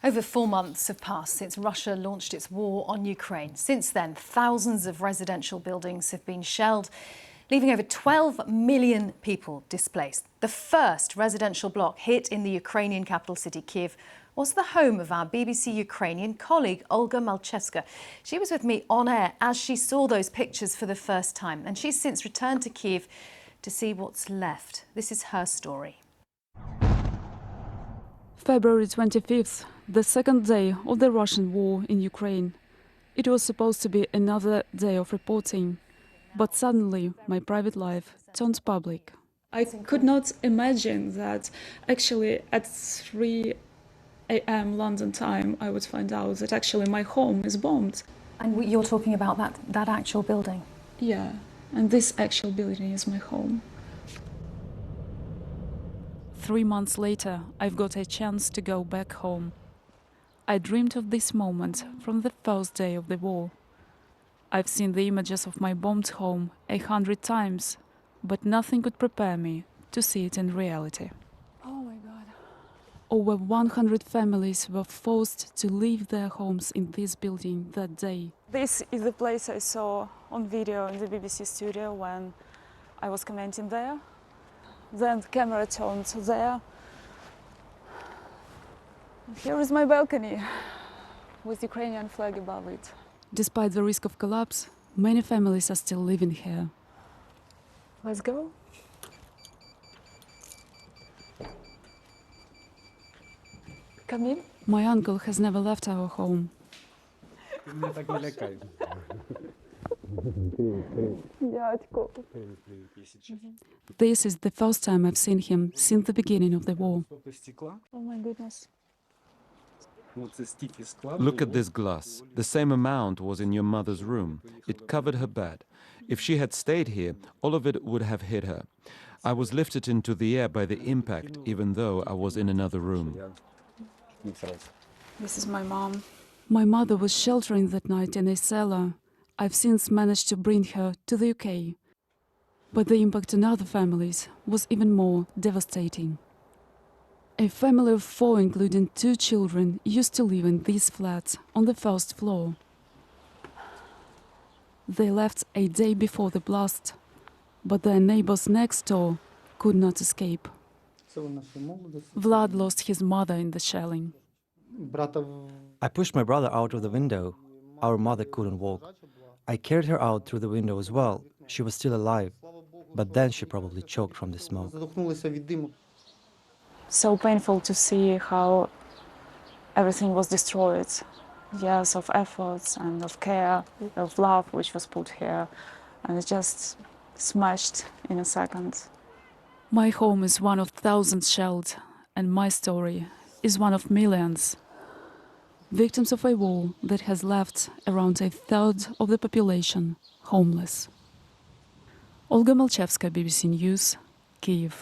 Over 4 months have passed since Russia launched its war on Ukraine. Since then, thousands of residential buildings have been shelled, leaving over 12 million people displaced. The first residential block hit in the Ukrainian capital city, Kyiv, was the home of our BBC Ukrainian colleague, Olga Malchevska. She was with me on air as she saw those pictures for the first time, and she's since returned to Kyiv to see what's left. This is her story. February 25th, the second day of the Russian war in Ukraine. It was supposed to be another day of reporting, but suddenly my private life turned public. I could not imagine that actually at 3 a.m. London time I would find out that actually my home is bombed. And you're talking about that actual building? Yeah, and this actual building is my home. 3 months later, I've got a chance to go back home. I dreamed of this moment from the first day of the war. I've seen the images of my bombed home 100 times, but nothing could prepare me to see it in reality. Oh my God. Over 100 families were forced to leave their homes in this building that day. This is the place I saw on video in the BBC studio when I was commenting there. Then the camera turned there. Here is my balcony with Ukrainian flag above it. Despite the risk of collapse, many families are still living here. Let's go. Come in. My uncle has never left our home. This is the first time I've seen him since the beginning of the war. Oh my goodness. Look at this glass. The same amount was in your mother's room. It covered her bed. If she had stayed here, all of it would have hit her. I was lifted into the air by the impact, even though I was in another room. This is my mom. My mother was sheltering that night in a cellar. I've since managed to bring her to the UK. But the impact on other families was even more devastating. A family of 4, including 2 children, used to live in these flats on the first floor. They left a day before the blast, but their neighbors next door could not escape. Vlad lost his mother in the shelling. I pushed my brother out of the window. Our mother couldn't walk. I carried her out through the window as well. She was still alive, but then she probably choked from the smoke. So painful to see how everything was destroyed. Years of efforts and of care, of love which was put here, and it just smashed in a second. My home is one of thousands shelled, and my story is one of millions. Victims of a war that has left around 1/3 of the population homeless. Olga Malchevska, BBC News, Kyiv.